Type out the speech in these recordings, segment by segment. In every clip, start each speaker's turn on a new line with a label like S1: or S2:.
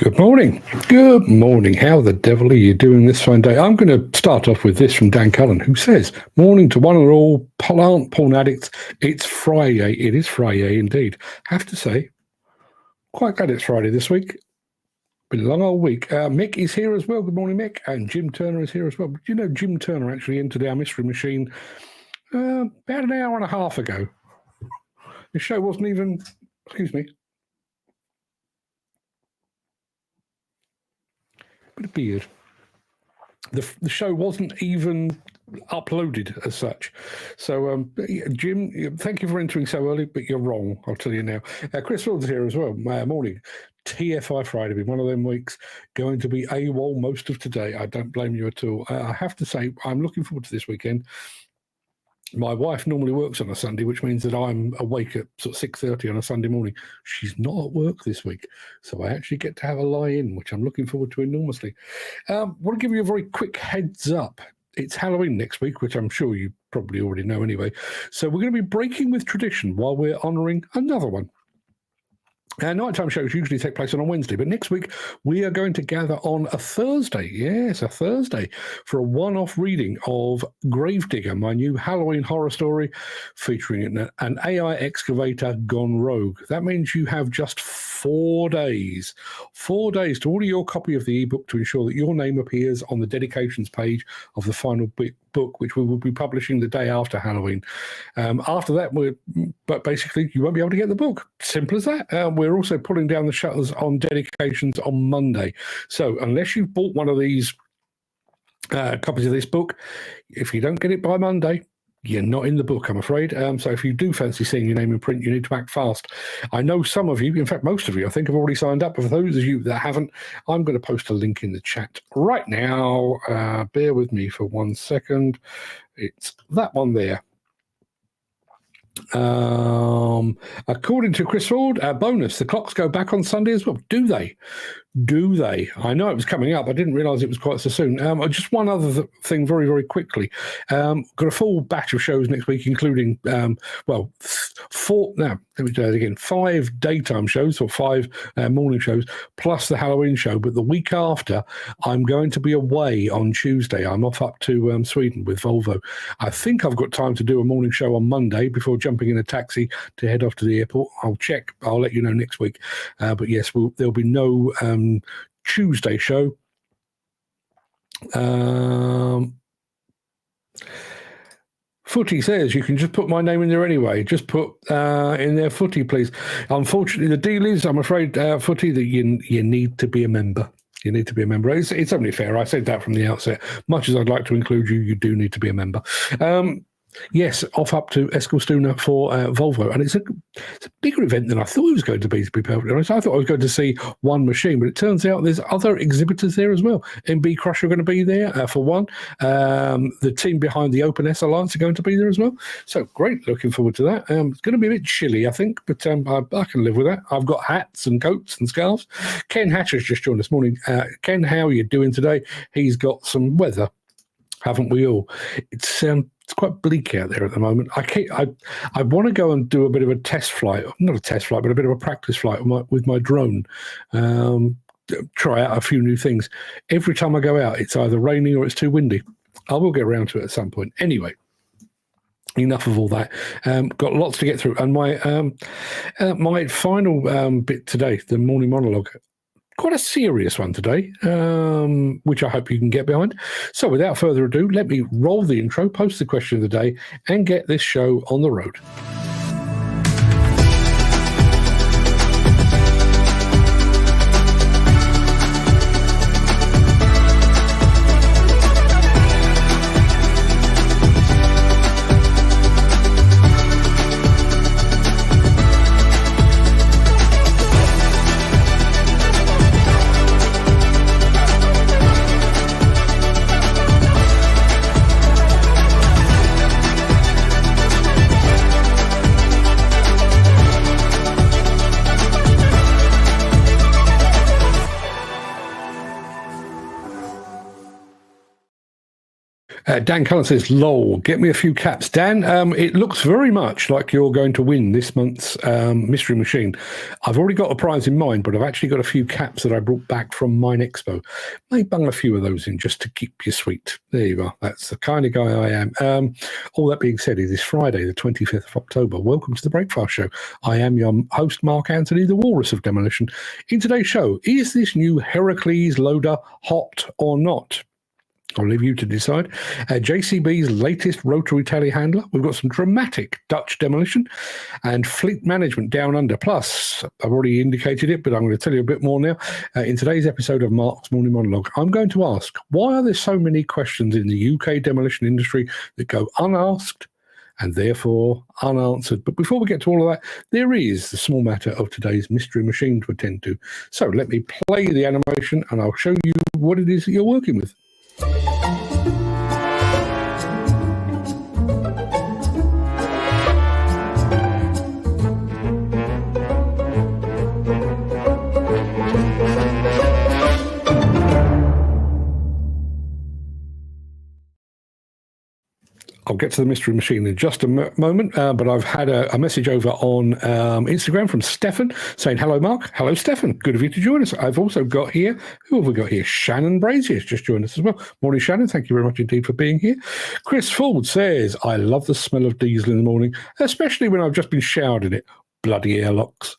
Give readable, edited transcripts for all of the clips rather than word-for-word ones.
S1: Good morning. Good morning. How the devil are you doing this fine day? I'm going to start off with this from Dan Cullen, who says, morning to one and all plant porn addicts. It's Friday. It is Friday indeed. Have to say, quite glad it's Friday this week. Been a long old week. Mick is here as well. Good morning, Mick. And Jim Turner is here as well. But you know, Jim Turner actually entered our mystery machine about an hour and a half ago. The show wasn't even, excuse me, bit of beard. The show wasn't even uploaded as such. So, Jim, thank you for entering so early, but you're wrong, I'll tell you now. Chris Field's here as well. Morning. TFI Friday, be one of them weeks, going to be AWOL most of today. I don't blame you at all. I have to say, I'm looking forward to this weekend. My wife normally works on a Sunday, which means that I'm awake at sort of 6:30 on a Sunday morning. She's not at work this week, so I actually get to have a lie-in, which I'm looking forward to enormously. Want to give you a very quick heads up. It's Halloween next week, which I'm sure you probably already know anyway. So we're going to be breaking with tradition while we're honouring another one. Nighttime shows usually take place on a Wednesday, but next week we are going to gather on a Thursday. Yes, a Thursday for a one-off reading of Gravedigger, my new Halloween horror story featuring an AI excavator gone rogue. That means you have just 4 days to order your copy of the ebook to ensure that your name appears on the dedications page of the final book, which we will be publishing the day after Halloween. After that, but basically you won't be able to get the book. Simple as that. We're also pulling down the shutters on dedications on Monday. So unless you've bought one of these copies of this book, if you don't get it by Monday, you're not in the book, I'm afraid. So if you do fancy seeing your name in print, you need to act fast. I know some of you, in fact, most of you, I think, have already signed up. But for those of you that haven't, I'm going to post a link in the chat right now. Bear with me for 1 second. It's that one there. According to Chris Ford, bonus, the clocks go back on Sunday as well. Do they? I know it was coming up. I didn't realise it was quite so soon. Just one other thing very, very quickly. Got a full batch of shows next week, including, let me do that again. 5 daytime shows or 5 morning shows, plus the Halloween show. But the week after, I'm going to be away on Tuesday. I'm off up to Sweden with Volvo. I think I've got time to do a morning show on Monday before jumping in a taxi to head off to the airport. I'll check. I'll let you know next week. But yes, there'll be no Tuesday show. Footy says you can just put my name in there anyway. Just put in there Footy, please. Unfortunately, the deal is, I'm afraid, Footy, that you need to be a member. You need to be a member. It's only fair. I said that from the outset. Much as I'd like to include you, you do need to be a member. Yes, off up to Eskilstuna for Volvo. And it's a bigger event than I thought it was going to be perfectly honest. I thought I was going to see one machine, but it turns out there's other exhibitors there as well. MB Crush are going to be there for one. The team behind the Open S Alliance are going to be there as well. So great, looking forward to that. It's going to be a bit chilly, I think, but I can live with that. I've got hats and coats and scarves. Ken Hatcher's just joined this morning. Ken, how are you doing today? He's got some weather, haven't we all? It's quite bleak out there at the moment. I want to go and do a bit of a test flight, not a test flight, but a bit of a practice flight with my drone. Try out a few new things. Every time I go out, it's either raining or it's too windy. I will get around to it at some point. Anyway, enough of all that. Got lots to get through. And my final bit today, the morning monologue, quite a serious one today, which I hope you can get behind. So without further ado, let me roll the intro, post the question of the day, and get this show on the road. Dan Cullen says, lol, get me a few caps. Dan, it looks very much like you're going to win this month's Mystery Machine. I've already got a prize in mind, but I've actually got a few caps that I brought back from Mine Expo. May bung a few of those in just to keep you sweet. There you are. That's the kind of guy I am. All that being said, it is Friday, the 25th of October. Welcome to the Breakfast Show. I am your host, Mark Anthony, the Walrus of Demolition. In today's show, is this new Heracles loader hot or not? I'll leave you to decide. JCB's latest rotary telehandler. We've got some dramatic Dutch demolition and fleet management down under. Plus, I've already indicated it, but I'm going to tell you a bit more now. In today's episode of Mark's Morning Monologue, I'm going to ask, why are there so many questions in the UK demolition industry that go unasked and therefore unanswered? But before we get to all of that, there is the small matter of today's Mystery Machine to attend to. So let me play the animation and I'll show you what it is that you're working with. I'll get to the Mystery Machine in just a moment, but I've had a message over on Instagram from Stefan saying, hello, Mark. Hello, Stefan. Good of you to join us. I've also got here, who have we got here? Shannon Brazier has just joined us as well. Morning, Shannon. Thank you very much indeed for being here. Chris Ford says, I love the smell of diesel in the morning, especially when I've just been showered in it. Bloody airlocks.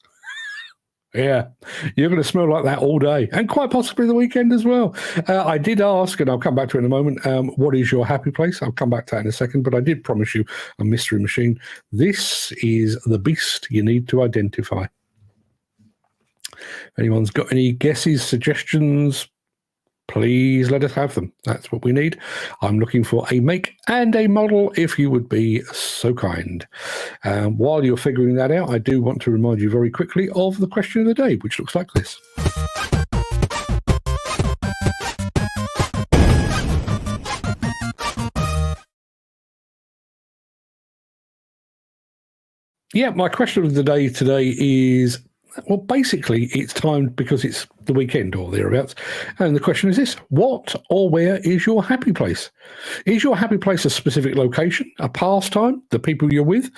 S1: Yeah, you're going to smell like that all day and quite possibly the weekend as well. I did ask, and I'll come back to it in a moment, what is your happy place? I'll come back to that in a second, but I did promise you a Mystery Machine. This is the beast you need to identify. If anyone's got any guesses, suggestions, please let us have them. That's what we need. I'm looking for a make and a model, if you would be so kind. While you're figuring that out, I do want to remind you very quickly of the question of the day, which looks like this. Yeah, my question of the day today is, well, basically, it's timed because it's the weekend or thereabouts. And the question is this: what or where is your happy place? Is your happy place a specific location, a pastime, the people you're with?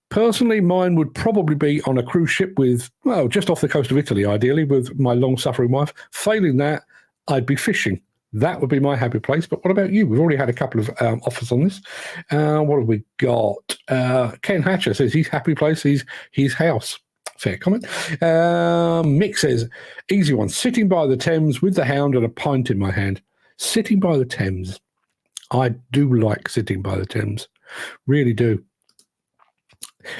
S1: Personally, mine would probably be on a cruise ship with, well, just off the coast of Italy, ideally, with my long-suffering wife. Failing that, I'd be fishing. That would be my happy place. But what about you? We've already had a couple of offers on this. What have we got? Ken Hatcher says his happy place is his house. Fair comment. Mick says, easy one, sitting by the Thames with the hound and a pint in my hand. Sitting by the Thames. I do like sitting by the Thames. Really do.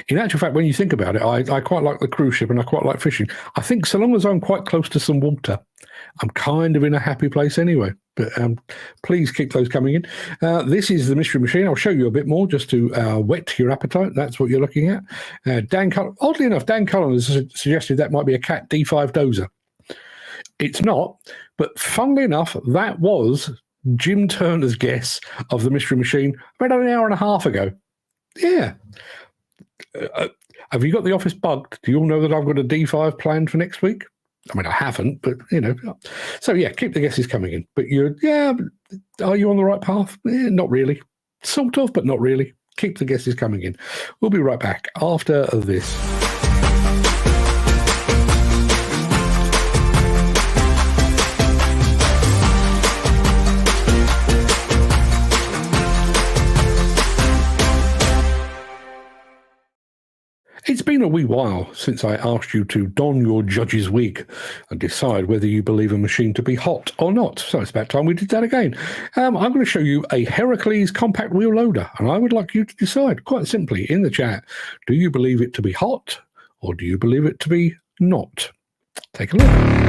S1: In actual fact, when you think about it, I quite like the cruise ship and I quite like fishing. I think so long as I'm quite close to some water, I'm kind of in a happy place anyway. But please keep those coming in. This is the Mystery Machine. I'll show you a bit more just to whet your appetite. That's what you're looking at. Dan Cullen, oddly enough, Dan Cullen has suggested that might be a Cat D5 dozer. It's not, but funnily enough, that was Jim Turner's guess of the Mystery Machine about an hour and a half ago. Yeah. Have you got the office bugged? Do you all know that I've got a D5 planned for next week? I mean, I haven't, but, you know. So, yeah, keep the guesses coming in. But are you on the right path? Not really. Sort of, but not really. Keep the guesses coming in. We'll be right back after this. It's been a wee while since I asked you to don your judge's wig and decide whether you believe a machine to be hot or not. So it's about time we did that again. I'm going to show you a Heracles compact wheel loader, and I would like you to decide quite simply in the chat, do you believe it to be hot or do you believe it to be not? Take a look.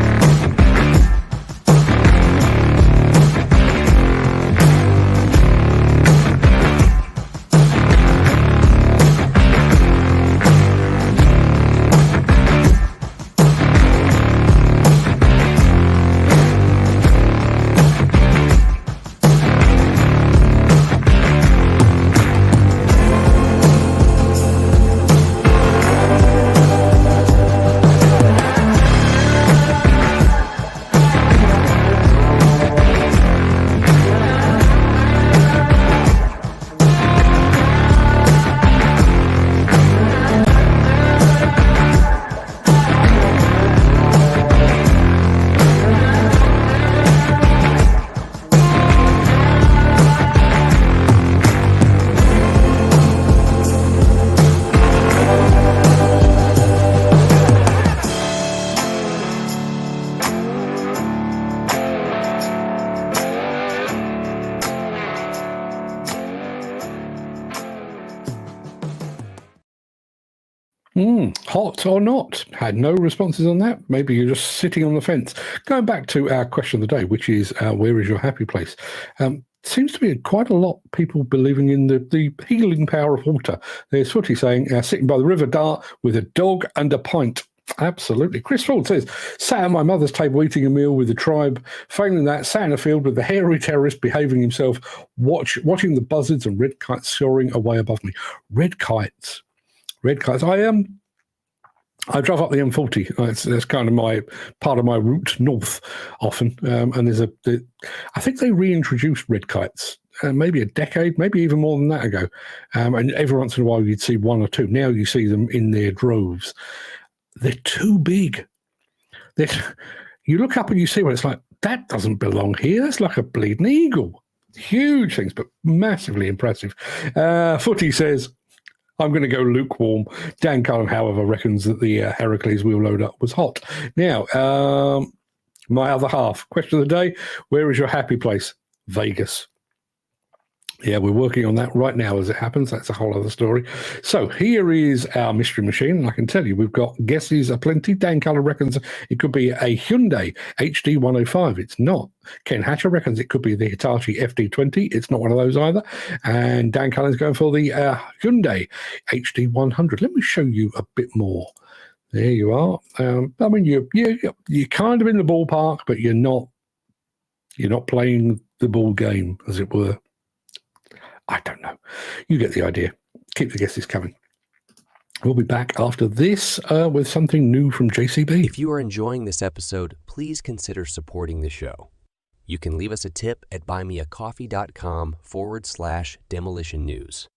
S1: Hot or not? Had no responses on that. Maybe you're just sitting on the fence. Going back to our question of the day, which is, where is your happy place? Seems to be quite a lot of people believing in the healing power of water. There's Footy saying, sitting by the River Dart with a dog and a pint. Absolutely. Chris Ford says, sat at my mother's table eating a meal with the tribe. Failing that, sat in a field with the hairy terrorist behaving himself, watching the buzzards and red kites soaring away above me. Red kites. I drive up the M40. That's kind of my part of my route north often. And I think they reintroduced red kites maybe a decade, maybe even more than that ago. And every once in a while you'd see one or two. Now you see them in their droves. They're too big. You look up and you see what it's like. That doesn't belong here. That's like a bleeding eagle. Huge things, but massively impressive. Footy says, I'm going to go lukewarm. Dan Cullen, however, reckons that the Heracles wheel load up was hot. Now, my other half. Question of the day, where is your happy place? Vegas. Yeah, we're working on that right now as it happens. That's a whole other story. So here is our mystery machine. And I can tell you, we've got guesses aplenty. Dan Cullen reckons it could be a Hyundai HD 105. It's not. Ken Hatcher reckons it could be the Hitachi FD20. It's not one of those either. And Dan Cullen's going for the Hyundai HD 100. Let me show you a bit more. There you are. I mean, you're kind of in the ballpark, but you're not playing the ball game, as it were. I don't know. You get the idea. Keep the guesses coming. We'll be back after this with something new from JCB.
S2: If you are enjoying this episode, please consider supporting the show. You can leave us a tip at buymeacoffee.com/demolition news.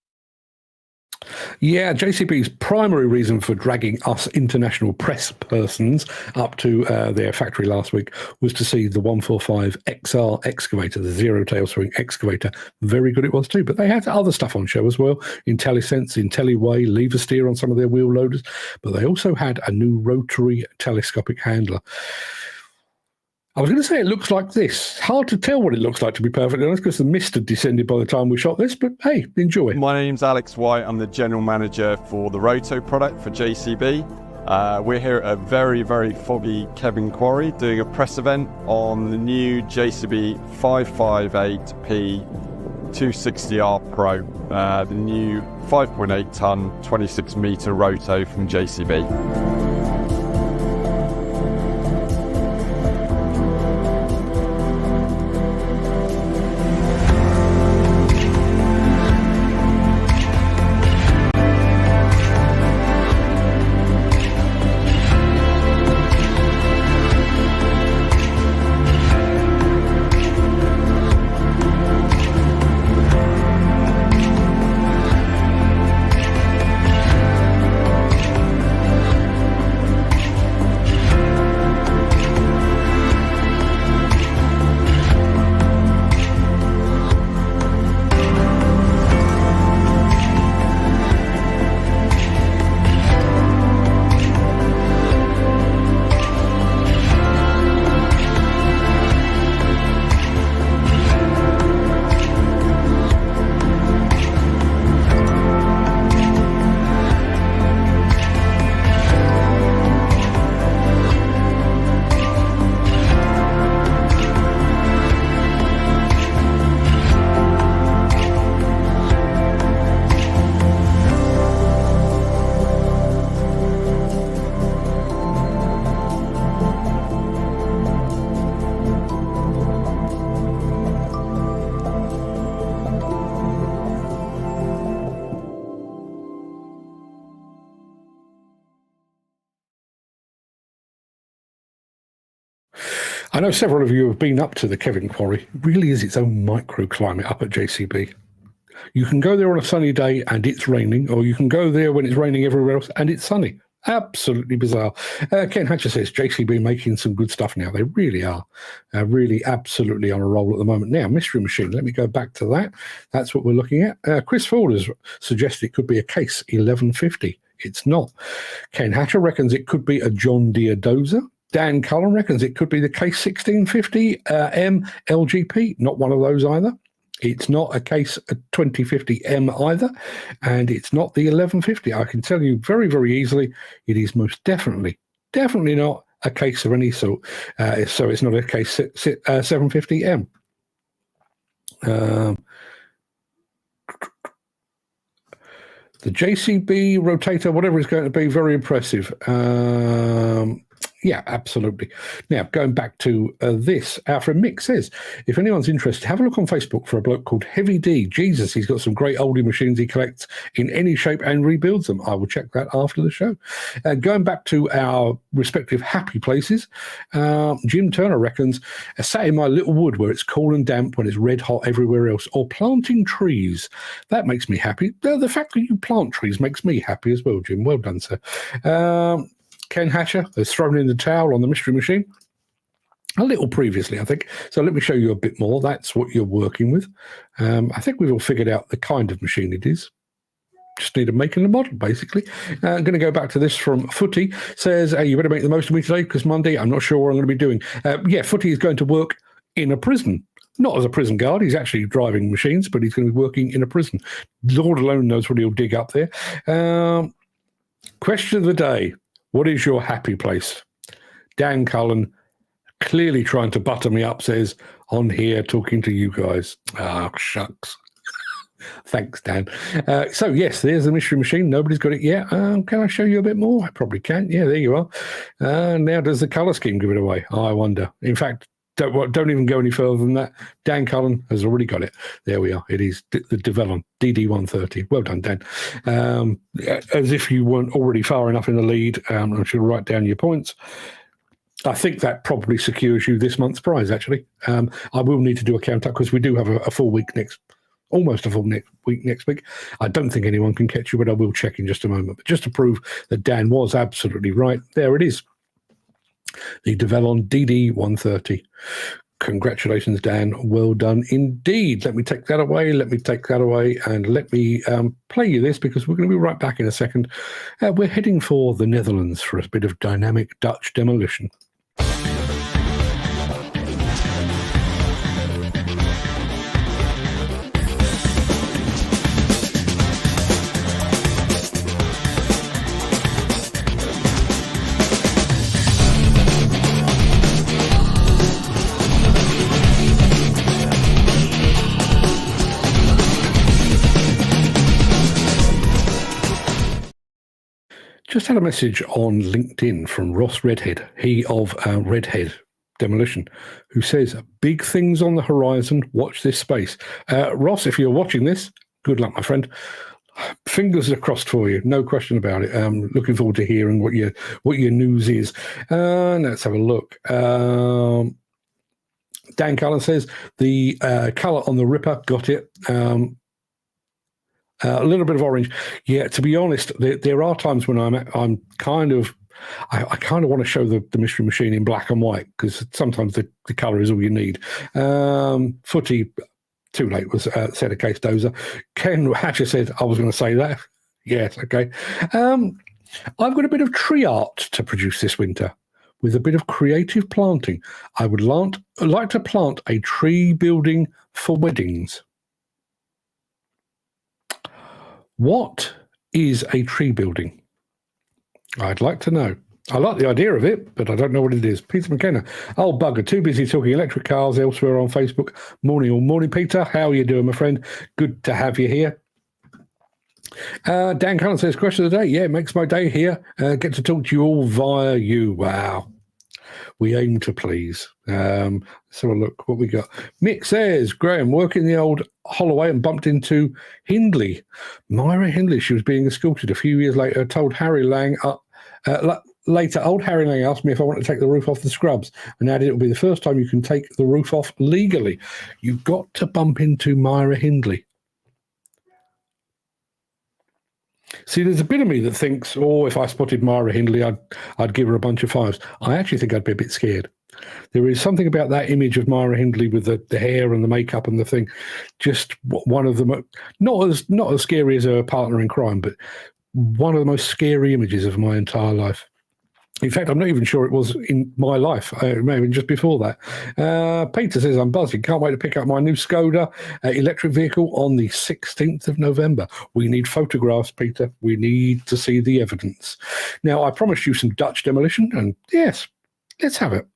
S1: Yeah, JCB's primary reason for dragging us international press persons up to their factory last week was to see the 145 XR excavator, the zero-tail swing excavator. Very good it was too, but they had other stuff on show as well, IntelliSense, IntelliWay, lever steer on some of their wheel loaders, but they also had a new rotary telescopic handler. I was going to say it looks like this. Hard to tell what it looks like, to be perfectly honest, because the mist had descended by the time we shot this, but hey, enjoy.
S3: My name's Alex White. I'm the general manager for the Roto product for JCB. We're here at a very, very foggy Kevin Quarry doing a press event on the new JCB 558P 260R Pro, the new 5.8 ton, 26 meter Roto from JCB.
S1: I know several of you have been up to the Kevin Quarry. It really is its own microclimate up at JCB. You can go there on a sunny day and it's raining, or you can go there when it's raining everywhere else and it's sunny. Absolutely bizarre. Ken Hatcher says JCB making some good stuff now. They really are. Really absolutely on a roll at the moment. Now, Mystery Machine, let me go back to that. That's what we're looking at. Chris Ford has suggested it could be a Case 1150. It's not. Ken Hatcher reckons it could be a John Deere dozer. Dan Cullen reckons it could be the Case 1650 M LGP. Not one of those either. It's not a case 2050M either, and it's not the 1150. I can tell you very, very easily, it is most definitely not a case of any sort. So it's not a case 750M. The JCB rotator, whatever it's going to be, very impressive. Yeah, absolutely. Now, going back to this, our friend Mick says, if anyone's interested, have a look on Facebook for a bloke called Heavy D. Jesus, he's got some great oldie machines he collects in any shape and rebuilds them. I will check that after the show. Going back to our respective happy places, Jim Turner reckons, sat in my little wood where it's cool and damp when it's red hot everywhere else, or planting trees. That makes me happy. The fact that you plant trees makes me happy as well, Jim. Well done, sir. Ken Hatcher has thrown in the towel on the Mystery Machine a little previously, I think. So let me show you a bit more. That's what you're working with. I think we've all figured out the kind of machine it is. Just need to make and a model, basically. I'm going to go back to this from Footy. Says, hey, you better make the most of me today because Monday, I'm not sure what I'm going to be doing. Yeah, Footy is going to work in a prison. Not as a prison guard. He's actually driving machines, but he's going to be working in a prison. Lord alone knows what he'll dig up there. Question of the day. What is your happy place? Dan Cullen, clearly trying to butter me up, says, on here talking to you guys. Ah, shucks. Thanks, Dan. So, yes, there's the Mystery Machine. Nobody's got it yet. Can I show you a bit more? I probably can. Yeah, there you are. Now, does the colour scheme give it away? I wonder. In fact, don't even go any further than that. Dan Cullen has already got it. There we are. It is the Demolition DD130. Well done, Dan. As if you weren't already far enough in the lead, I should write down your points. I think that probably secures you this month's prize, actually. I will need to do a count up because we do have a full week almost a full week next week. I don't think anyone can catch you, but I will check in just a moment. But just to prove that Dan was absolutely right, there it is. The Demolition DD130. Congratulations, Dan. Well done indeed. Let me take that away. And let me play you this because we're going to be right back in a second. We're heading for the Netherlands for a bit of dynamic Dutch demolition. Just had a message on LinkedIn from Ross Redhead, he of Redhead Demolition, who says, big things on the horizon, watch this space. Ross, if you're watching this, good luck, my friend. Fingers are crossed for you, no question about it. Looking forward to hearing what your news is. Let's have a look. Dan Cullen says, the colour on the Ripper, got it. A little bit of orange. Yeah, to be honest, there are times when I'm kind of, I kind of want to show the Mystery Machine in black and white because sometimes the colour is all you need. Footy, too late, was said a case dozer. Ken Hatcher said, I was going to say that. Yes, okay. I've got a bit of tree art to produce this winter with a bit of creative planting. I would like to plant a tree building for weddings. What is a tree building? I'd like to know. I like the idea of it, but I don't know what it is. Peter McKenna. Oh, bugger. Too busy talking electric cars elsewhere on Facebook. Morning, Peter. How are you doing, my friend? Good to have you here. Dan Cullen says, question of the day. Yeah, it makes my day here. Get to talk to you all via you. Wow. We aim to please. Let's have a look what we got. Mick says, Graham, working the old Holloway and bumped into Hindley. Myra Hindley, she was being escorted a few years later, told Harry Lang up. Later, old Harry Lang asked me if I want to take the roof off the Scrubs and added it will be the first time you can take the roof off legally. You've got to bump into Myra Hindley. See, there's a bit of me that thinks, oh, if I spotted Myra Hindley, I'd give her a bunch of fives. I actually think I'd be a bit scared. There is something about that image of Myra Hindley with the hair and the makeup and the thing. Just one of the not as scary as her partner in crime, but one of the most scary images of my entire life. In fact, I'm not even sure it was in my life. It may have been just before that. Peter says, I'm buzzing. Can't wait to pick up my new Skoda electric vehicle on the 16th of November. We need photographs, Peter. We need to see the evidence. Now, I promised you some Dutch demolition, and yes, let's have it.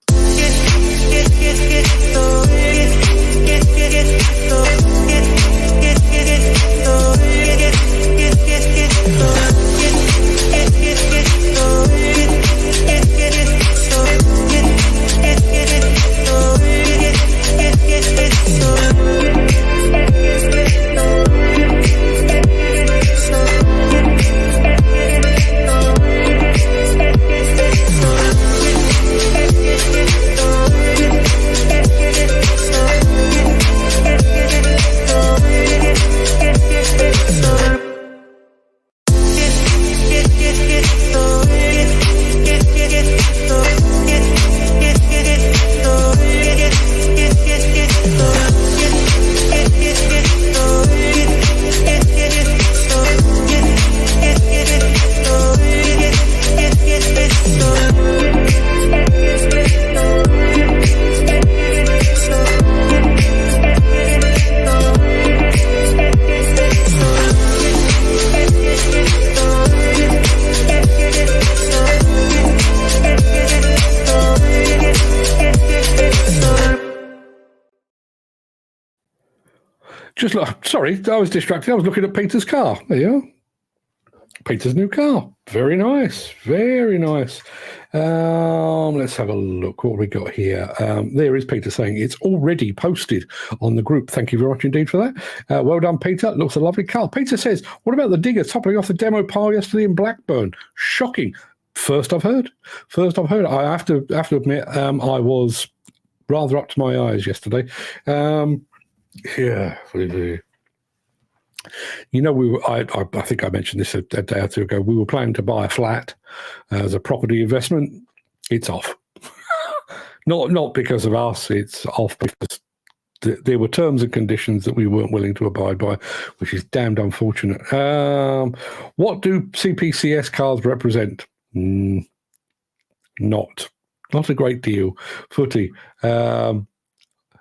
S1: Just look, sorry, I was distracted. I was looking at Peter's car. There you are. Peter's new car. Very nice. Very nice. Let's have a look. What have we got here? There is Peter saying it's already posted on the group. Thank you very much indeed for that. Well done, Peter. Looks a lovely car. Peter says, what about the digger toppling off the demo pile yesterday in Blackburn? Shocking. First I've heard. I have to admit, I was rather up to my eyes yesterday. Yeah, you know, I think I mentioned this a day or two ago. We were planning to buy a flat as a property investment. It's off. not because of us. It's off because there were terms and conditions that we weren't willing to abide by, which is damned unfortunate. What do CPCS cars represent? Not a great deal. Footy.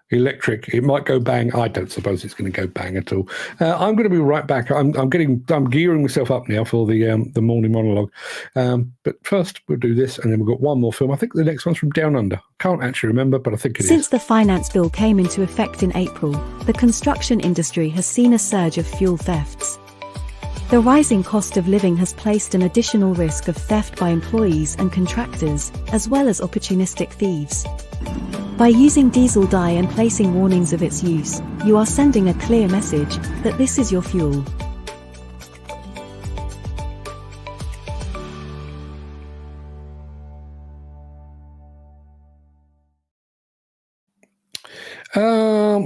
S1: Electric, it might go bang. I don't suppose it's going to go bang at all. I'm going to be right back. I'm gearing myself up now for the morning monologue. But first we'll do this, and then we've got one more film. I think the next one's from Down Under. Can't actually remember, but I think it is.
S4: Since the finance bill came into effect in April, the construction industry has seen a surge of fuel thefts. The rising cost of living has placed an additional risk of theft by employees and contractors, as well as opportunistic thieves. By using diesel dye and placing warnings of its use, you are sending a clear message that this is your fuel.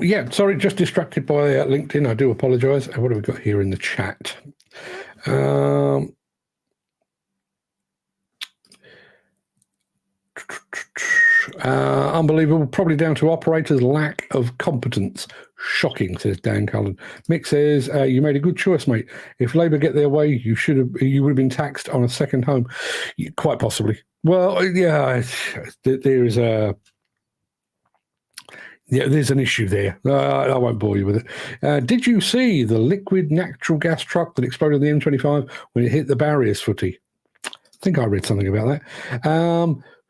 S1: Yeah, sorry, just distracted by LinkedIn. I do apologise. What have we got here in the chat? Unbelievable, probably down to operators' lack of competence. Shocking, says Dan Cullen. Mick says, you made a good choice, mate. If Labour get their way, you would have been taxed on a second home. Quite possibly. Well, yeah, there's an issue there. I won't bore you with it. Did you see the liquid natural gas truck that exploded on the M25 when it hit the barriers, Footy? I think I read something about that.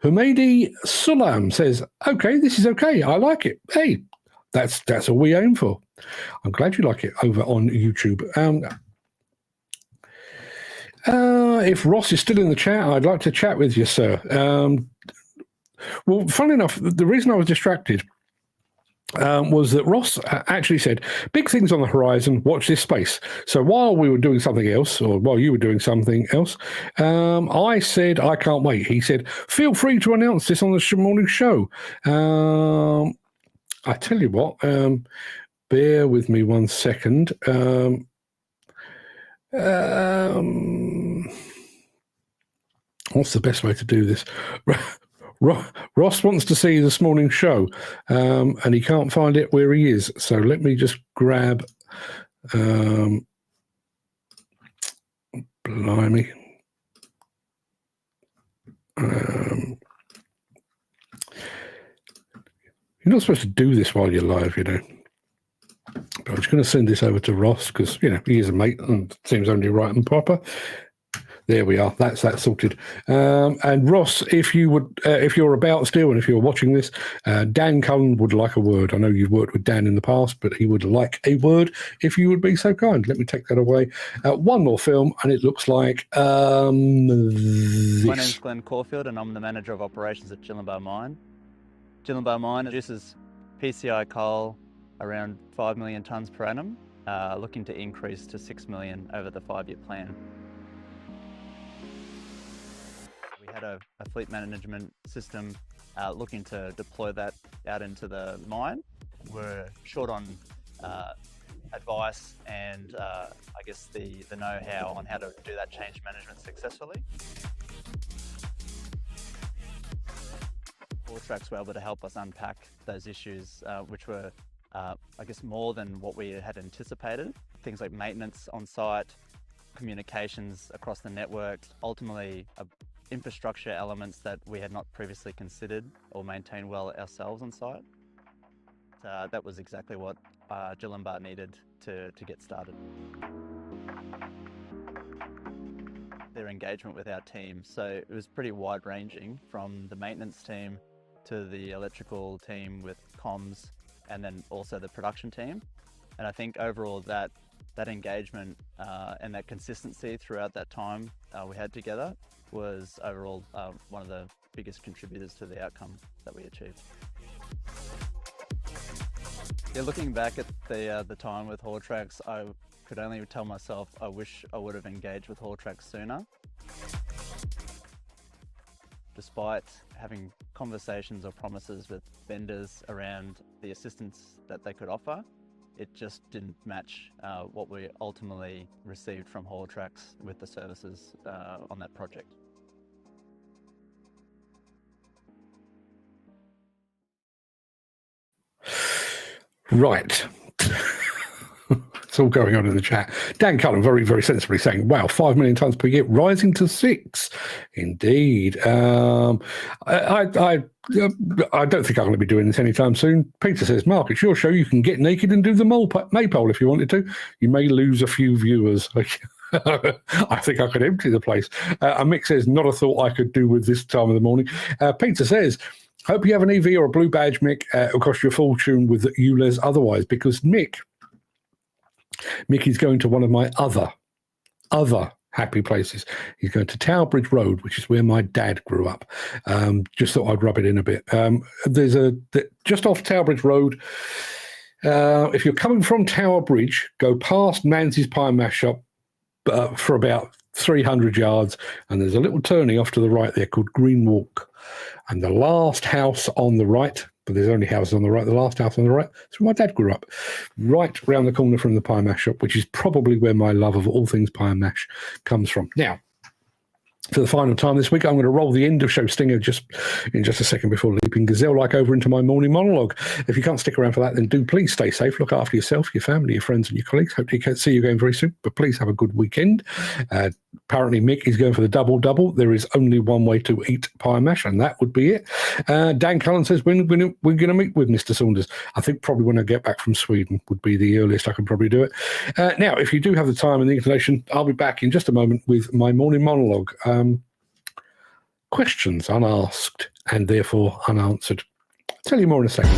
S1: Humedi Sulam says, okay, this is okay. I like it. Hey, that's all we aim for. I'm glad you like it over on YouTube. If Ross is still in the chat, I'd like to chat with you, sir. Well, funnily enough, the reason I was distracted was that Ross actually said, big things on the horizon, watch this space. So while we were doing something else, or while you were doing something else, I said, I can't wait. He said, feel free to announce this on the morning show. I tell you what, bear with me one second. What's the best way to do this? Ross wants to see this morning's show, and he can't find it where he is. So let me just grab, blimey. You're not supposed to do this while you're live, you know. But I'm just going to send this over to Ross because, you know, he is a mate and seems only right and proper. There we are. That's that sorted. And Ross, if you're about still, and if you're watching this, Dan Cullen would like a word. I know you've worked with Dan in the past, but he would like a word if you would be so kind. Let me take that away. One more film, and it looks like
S5: My name's Glenn Caulfield, and I'm the manager of operations at Gillenbar Mine. Gillenbar Mine produces PCI coal around 5 million tonnes per annum, looking to increase to 6 million over the 5-year plan. We had a fleet management system looking to deploy that out into the mine. We're short on advice and I guess the know-how on how to do that change management successfully. Craic were able to help us unpack those issues, which were, I guess, more than what we had anticipated. Things like maintenance on site, communications across the network, ultimately infrastructure elements that we had not previously considered or maintained well ourselves on site. That was exactly what Gillenbar needed to get started. Their engagement with our team, so it was pretty wide-ranging, from the maintenance team to the electrical team with comms, and then also the production team. And I think overall that engagement and that consistency throughout that time we had together was overall one of the biggest contributors to the outcome that we achieved. Yeah, looking back at the time with Craic, I could only tell myself I wish I would have engaged with Craic sooner. Despite having conversations or promises with vendors around the assistance that they could offer, it just didn't match what we ultimately received from Craic with the services on that project.
S1: Right. It's all going on in the chat. Dan Cullen very, very sensibly saying, wow, 5 million tonnes per year, rising to 6. Indeed. I don't think I'm going to be doing this anytime soon. Peter says, Mark, it's your show. You can get naked and do the maypole if you wanted to. You may lose a few viewers. I think I could empty the place. Mick says, not a thought I could do with this time of the morning. Peter says, hope you have an EV or a blue badge, Mick. It'll cost you a fortune with ULEZ otherwise, because Mick is going to one of my other happy places. He's going to Tower Bridge Road, which is where my dad grew up. Just thought I'd rub it in a bit. There's just off Tower Bridge Road. If you're coming from Tower Bridge, go past Manzi's Pie and Mash Shop for about 300 yards, and there's a little turning off to the right there called Green Walk. And the last house on the right, but there's only houses on the right, the last house on the right, that's where my dad grew up, right round the corner from the Pie and Mash Shop, which is probably where my love of all things pie and mash comes from. Now, for the final time this week, I'm going to roll the end of show stinger in just a second before leaping gazelle-like over into my morning monologue. If you can't stick around for that, then do please stay safe. Look after yourself, your family, your friends, and your colleagues. Hope to see you again very soon, but please have a good weekend. Apparently, Mick is going for the double-double. There is only one way to eat pie and mash, and that would be it. Dan Cullen says, we're going to meet with Mr. Saunders. I think probably when I get back from Sweden would be the earliest I can probably do it. Now, if you do have the time and the inclination, I'll be back in just a moment with my morning monologue. Questions unasked and therefore unanswered. I'll tell you more in a second.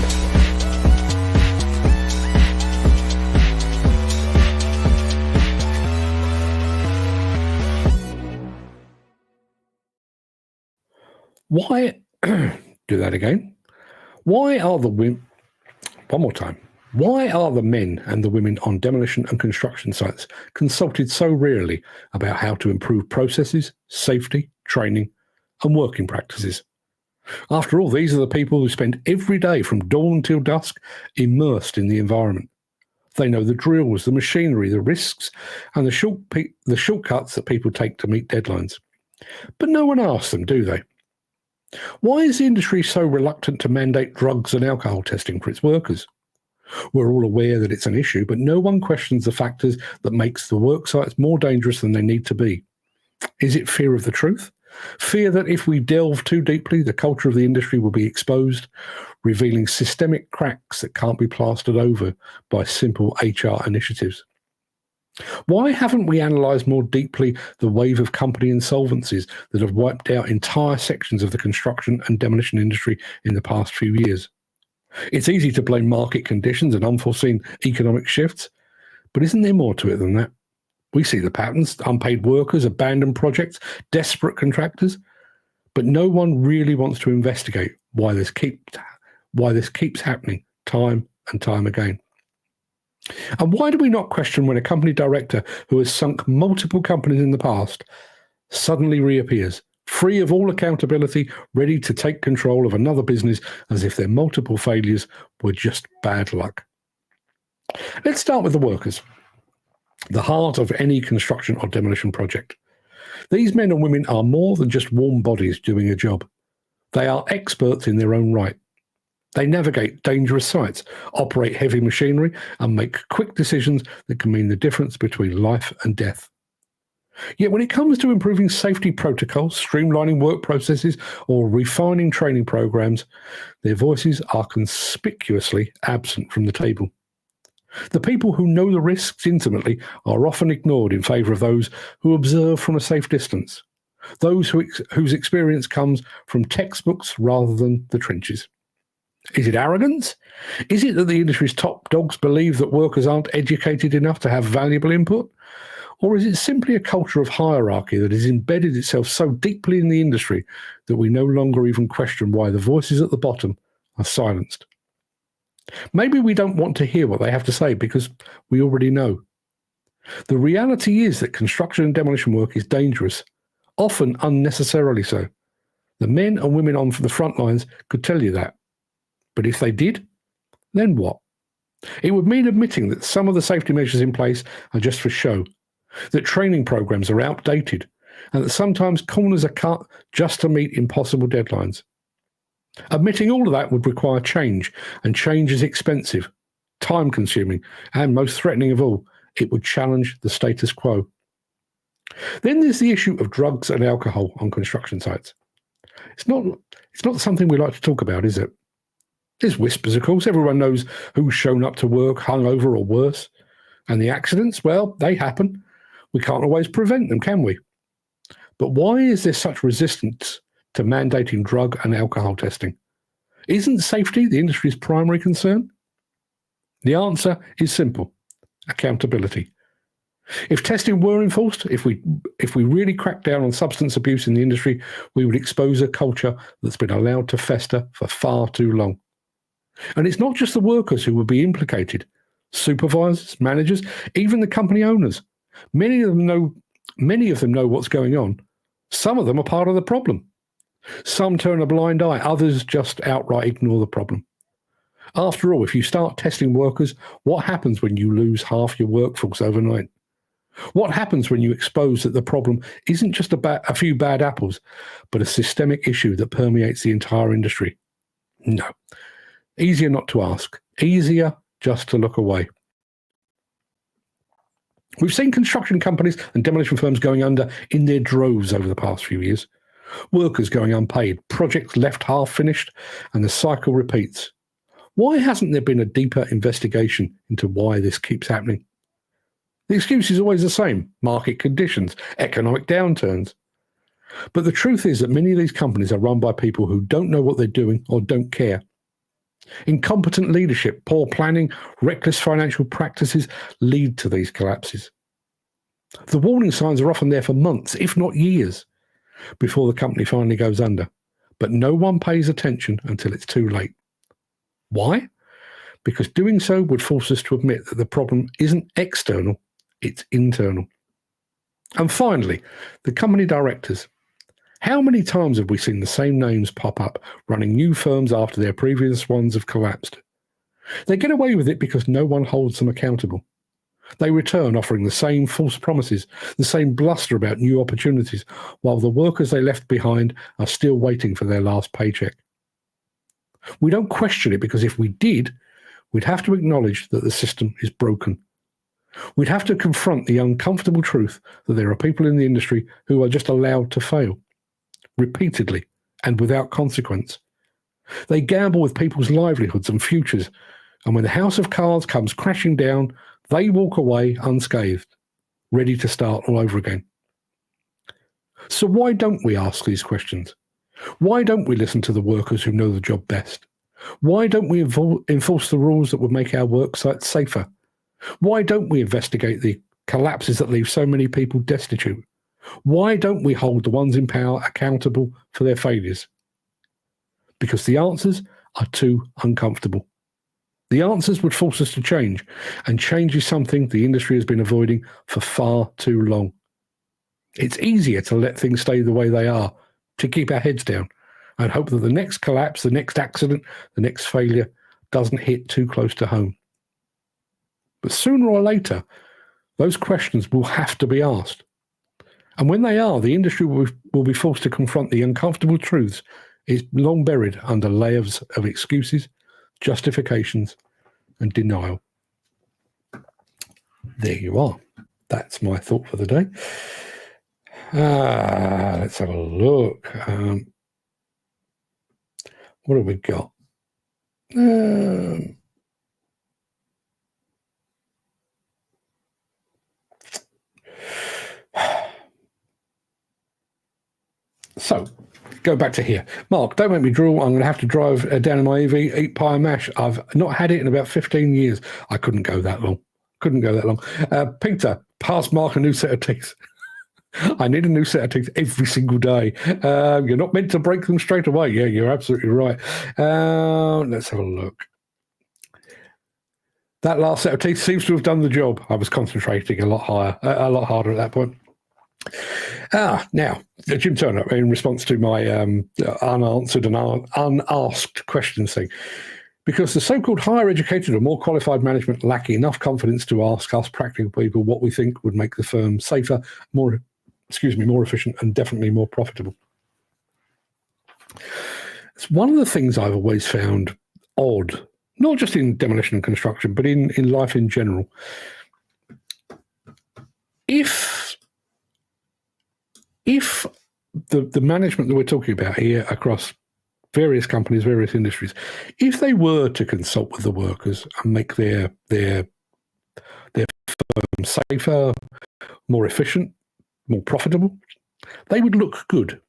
S1: Why, do that again. Why are the women, one more time, why are the men and the women on demolition and construction sites consulted so rarely about how to improve processes, safety, training, and working practices? After all, these are the people who spend every day from dawn till dusk immersed in the environment. They know the drills, the machinery, the risks, and the shortcuts that people take to meet deadlines. But no one asks them, do they? Why is the industry so reluctant to mandate drugs and alcohol testing for its workers? We're all aware that it's an issue, but no one questions the factors that makes the work sites more dangerous than they need to be. Is it fear of the truth? Fear that if we delve too deeply, the culture of the industry will be exposed, revealing systemic cracks that can't be plastered over by simple HR initiatives. Why haven't we analysed more deeply the wave of company insolvencies that have wiped out entire sections of the construction and demolition industry in the past few years? It's easy to blame market conditions and unforeseen economic shifts, but isn't there more to it than that? We see the patterns: unpaid workers, abandoned projects, desperate contractors, but no one really wants to investigate why this keeps happening time and time again. And why do we not question when a company director who has sunk multiple companies in the past suddenly reappears, free of all accountability, ready to take control of another business as if their multiple failures were just bad luck? Let's start with the workers, the heart of any construction or demolition project. These men and women are more than just warm bodies doing a job. They are experts in their own right. They navigate dangerous sites, operate heavy machinery, and make quick decisions that can mean the difference between life and death. Yet when it comes to improving safety protocols, streamlining work processes, or refining training programs, their voices are conspicuously absent from the table. The people who know the risks intimately are often ignored in favour of those who observe from a safe distance, those whose experience comes from textbooks rather than the trenches. Is it arrogance? Is it that the industry's top dogs believe that workers aren't educated enough to have valuable input? Or is it simply a culture of hierarchy that has embedded itself so deeply in the industry that we no longer even question why the voices at the bottom are silenced? Maybe we don't want to hear what they have to say because we already know. The reality is that construction and demolition work is dangerous, often unnecessarily so. The men and women on the front lines could tell you that. But if they did, then what? It would mean admitting that some of the safety measures in place are just for show, that training programs are outdated, and that sometimes corners are cut just to meet impossible deadlines. Admitting all of that would require change, and change is expensive, time-consuming, and most threatening of all, it would challenge the status quo. Then there's the issue of drugs and alcohol on construction sites. It's not something we like to talk about, is it? There's whispers, of course. Everyone knows who's shown up to work hungover or worse. And the accidents, well, they happen. We can't always prevent them, can we? But why is there such resistance to mandating drug and alcohol testing? Isn't safety the industry's primary concern? The answer is simple: accountability. If testing were enforced, if we really cracked down on substance abuse in the industry, we would expose a culture that's been allowed to fester for far too long. And it's not just the workers who would be implicated. Supervisors, managers, even the company owners. Many of them know what's going on. Some of them are part of the problem. Some turn a blind eye, others just outright ignore the problem. After all, if you start testing workers, what happens when you lose half your workforce overnight? What happens when you expose that the problem isn't just a few bad apples, but a systemic issue that permeates the entire industry? No. Easier not to ask. Easier just to look away. We've seen construction companies and demolition firms going under in their droves over the past few years. Workers going unpaid, projects left half finished, and the cycle repeats. Why hasn't there been a deeper investigation into why this keeps happening? The excuse is always the same: market conditions, economic downturns. But the truth is that many of these companies are run by people who don't know what they're doing or don't care. Incompetent leadership, poor planning, reckless financial practices lead to these collapses. The warning signs are often there for months, if not years, before the company finally goes under. But no one pays attention until it's too late. Why? Because doing so would force us to admit that the problem isn't external, it's internal. And finally, the company directors. How many times have we seen the same names pop up, running new firms after their previous ones have collapsed? They get away with it because no one holds them accountable. They return offering the same false promises, the same bluster about new opportunities, while the workers they left behind are still waiting for their last paycheck. We don't question it because if we did, we'd have to acknowledge that the system is broken. We'd have to confront the uncomfortable truth that there are people in the industry who are just allowed to fail. repeatedly and without consequence. They gamble with people's livelihoods and futures, and when the house of cards comes crashing down, they walk away unscathed, ready to start all over again. So why don't we ask these questions? Why don't we listen to the workers who know the job best? Why don't we enforce the rules that would make our work sites safer? Why don't we investigate the collapses that leave so many people destitute? Why don't we hold the ones in power accountable for their failures? Because the answers are too uncomfortable. The answers would force us to change, and change is something the industry has been avoiding for far too long. It's easier to let things stay the way they are, to keep our heads down, and hope that the next collapse, the next accident, the next failure doesn't hit too close to home. But sooner or later, those questions will have to be asked. And when they are, the industry will be forced to confront the uncomfortable truths it's long buried under layers of excuses, justifications, and denial. There you are. That's my thought for the day. Let's have a look. What have we got? So, go back to here. Mark, don't make me drool. I'm going to have to drive down in my EV, eat pie and mash. I've not had it in about 15 years. I couldn't go that long. Peter, pass Mark a new set of teeth. I need a new set of teeth every single day. You're not meant to break them straight away. Yeah, you're absolutely right. Let's have a look. That last set of teeth seems to have done the job. I was concentrating a lot harder at that point. Now, Jim Turner, in response to my unanswered and unasked questions thing, because the so-called higher educated or more qualified management lack enough confidence to ask us practical people what we think would make the firm safer, more efficient, and definitely more profitable. It's one of the things I've always found odd, not just in demolition and construction, but in life in general. If the management that we're talking about here across various companies, various industries, if they were to consult with the workers and make their firm safer, more efficient, more profitable, they would look good.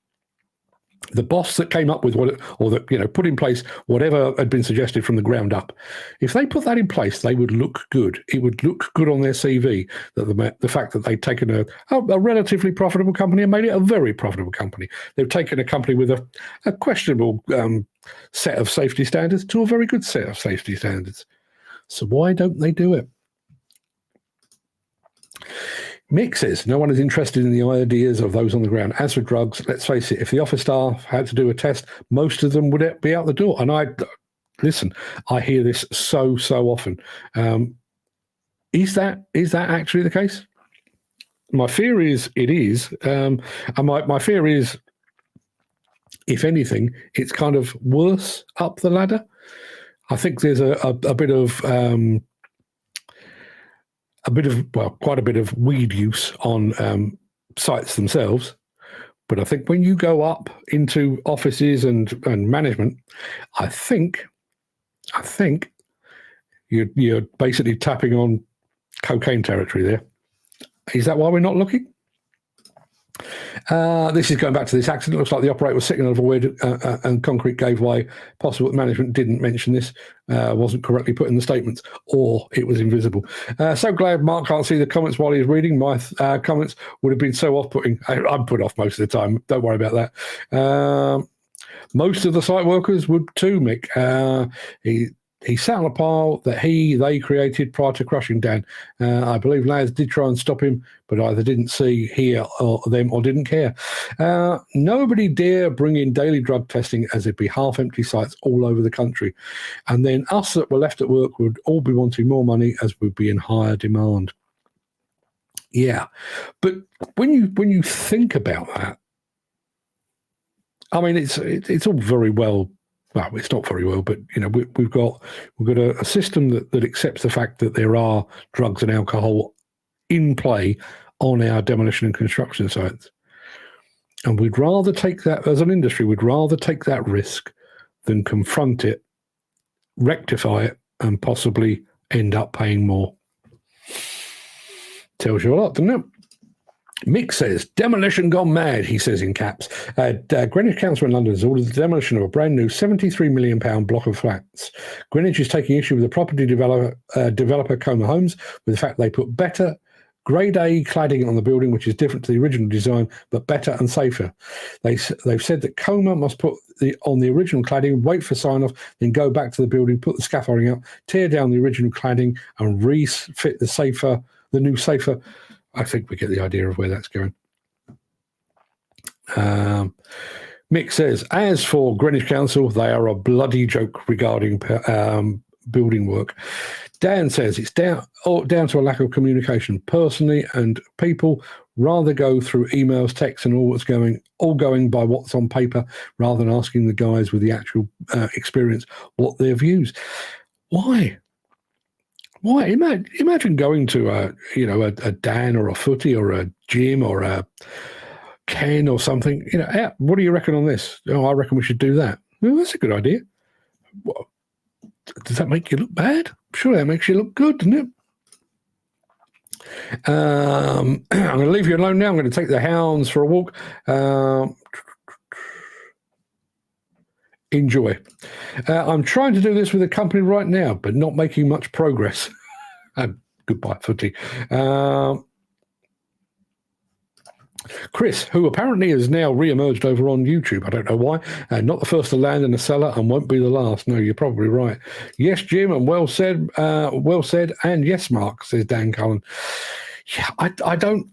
S1: The boss that came up with put in place whatever had been suggested from the ground up, if they put that in place, they would look good. It would look good on their CV that the fact that they'd taken a relatively profitable company and made it a very profitable company. They've taken a company with a questionable set of safety standards to a very good set of safety standards. So why don't they do it? Mick says, no one is interested in the ideas of those on the ground. As for drugs, let's face it, if the office staff had to do a test, most of them would be out the door. And I hear this so often. Is that actually the case? My fear is it is. And my fear is, if anything, it's kind of worse up the ladder. I think there's quite a bit of weed use on sites themselves. But I think when you go up into offices and management, I think you're basically tapping on cocaine territory there. Is that why we're not looking? This is going back to this accident. Looks like the operator was sitting on a void and concrete gave way. Possible that management didn't mention this, wasn't correctly put in the statements, or it was invisible. So glad Mark can't see the comments while he's reading. My comments would have been so off-putting. I'm put off most of the time. Don't worry about that. Most of the site workers would too, Mick. He sat on a pile that they created prior to crushing down. I believe lads did try and stop him, but either didn't see, hear them or didn't care. Nobody dare bring in daily drug testing, as it'd be half-empty sites all over the country. And then us that were left at work would all be wanting more money, as we'd be in higher demand. Yeah, but when you think about that, I mean, it's all very well. Well, it's not very well, but we've got a system that accepts the fact that there are drugs and alcohol in play on our demolition and construction sites. And we'd rather take that, as an industry, we'd rather take that risk than confront it, rectify it, and possibly end up paying more. Tells you a lot, doesn't it? Mick says, demolition gone mad, he says in caps. Greenwich Council in London has ordered the demolition of a brand new £73 million block of flats. Greenwich is taking issue with the property developer Coma Homes with the fact they put better Grade A cladding on the building, which is different to the original design, but better and safer. They've said that Coma must put on the original cladding, wait for sign-off, then go back to the building, put the scaffolding up, tear down the original cladding, and refit the new safer. I think we get the idea of where that's going. Mick says, as for Greenwich Council, they are a bloody joke regarding building work. Dan says it's down to a lack of communication personally, and people rather go through emails, texts, and all going by what's on paper rather than asking the guys with the actual experience what their views. Why? Imagine going to a Dan or a Footy or a Jim or a Ken or something. What do you reckon on this? Oh, I reckon we should do that. Well, that's a good idea. What? Does that make you look bad? Sure, that makes you look good, doesn't it? I'm going to leave you alone now. I'm going to take the hounds for a walk. Enjoy. I'm trying to do this with a company right now, but not making much progress. Goodbye, Footy. Chris, who apparently has now re-emerged over on YouTube. I don't know why. Not the first to land in a cellar and won't be the last. No, you're probably right. Yes, Jim, and well said, and yes, Mark, says Dan Cullen. Yeah, I don't...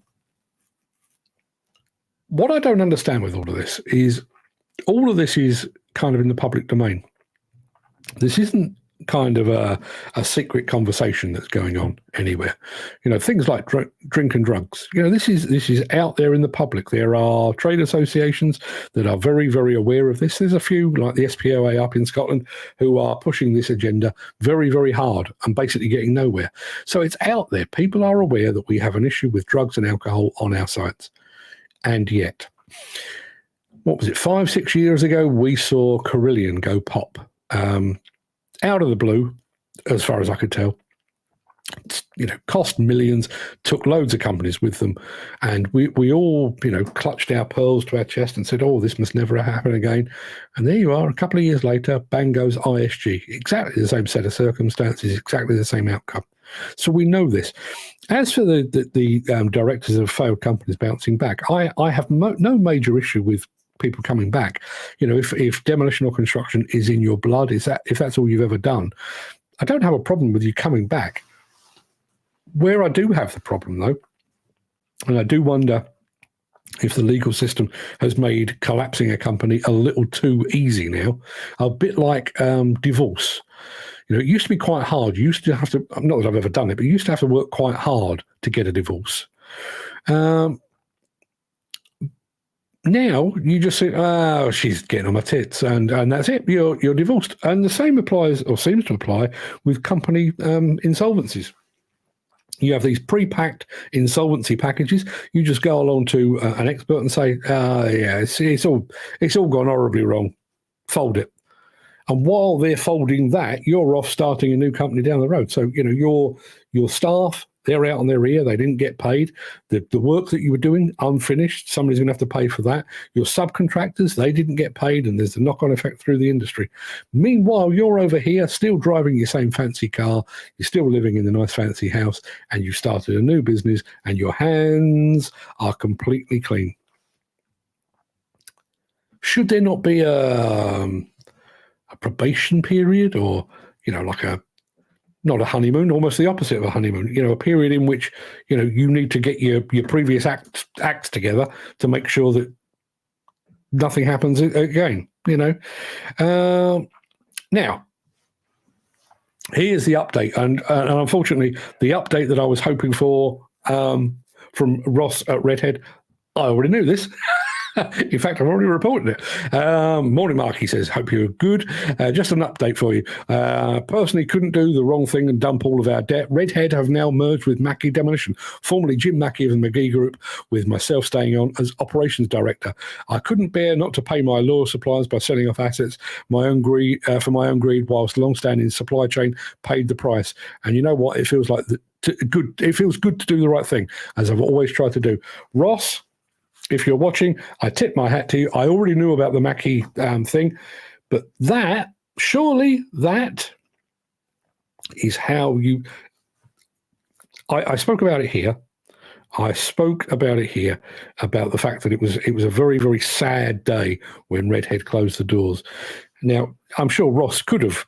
S1: What I don't understand with all of this is kind of in the public domain. This isn't kind of a secret conversation that's going on anywhere. Things like drink and drugs. This is out there in the public. There are trade associations that are very, very aware of this. There's a few, like the SPOA up in Scotland, who are pushing this agenda very, very hard and basically getting nowhere. So it's out there. People are aware that we have an issue with drugs and alcohol on our sites. And yet, what was it, 5-6 years ago, we saw Carillion go pop. Out of the blue, as far as I could tell. Cost millions, took loads of companies with them, and we all, clutched our pearls to our chest and said, oh, this must never happen again. And there you are, a couple of years later, bang goes ISG. Exactly the same set of circumstances, exactly the same outcome. So we know this. As for the directors of failed companies bouncing back, I have no major issue with people coming back. If demolition or construction is in your blood, if that's all you've ever done, I don't have a problem with you coming back. Where I do have the problem, though, and I do wonder if the legal system has made collapsing a company a little too easy now, a bit like divorce. It used to be quite hard. You used to have to, not that I've ever done it, but you used to have to work quite hard to get a divorce. Now you just say, oh, she's getting on my tits, and that's it. You're divorced. And the same applies, or seems to apply, with company insolvencies. You have these pre-packed insolvency packages. You just go along to an expert and say, yeah, it's all gone horribly wrong. Fold it. And while they're folding that, you're off starting a new company down the road. So, your staff, they're out on their ear. They didn't get paid. The work that you were doing, unfinished, somebody's going to have to pay for that. Your subcontractors, they didn't get paid, and there's a knock-on effect through the industry. Meanwhile, you're over here still driving your same fancy car. You're still living in the nice fancy house, and you started a new business, and your hands are completely clean. Should there not be a probation period, or, not a honeymoon, almost the opposite of a honeymoon, a period in which, you need to get your previous acts together to make sure that nothing happens again, Now, here's the update. And unfortunately, the update that I was hoping for from Ross at Redhead, I already knew this. In fact, I've already reported it. Morning, Mark, he says, hope you're good. Just an update for you. Personally, couldn't do the wrong thing and dump all of our debt. Redhead have now merged with Mackey Demolition, formerly Jim Mackey of the McGee Group, with myself staying on as operations director. I couldn't bear not to pay my loyal suppliers by selling off assets for my own greed, whilst long-standing supply chain paid the price. And you know what? It feels like it feels good to do the right thing, as I've always tried to do. Ross, if you're watching, I tip my hat to you. I already knew about the Mackey thing, but surely that is how you... I spoke about it here. I spoke about it here, about the fact that it was a very, very sad day when Redhead closed the doors. Now, I'm sure Ross could have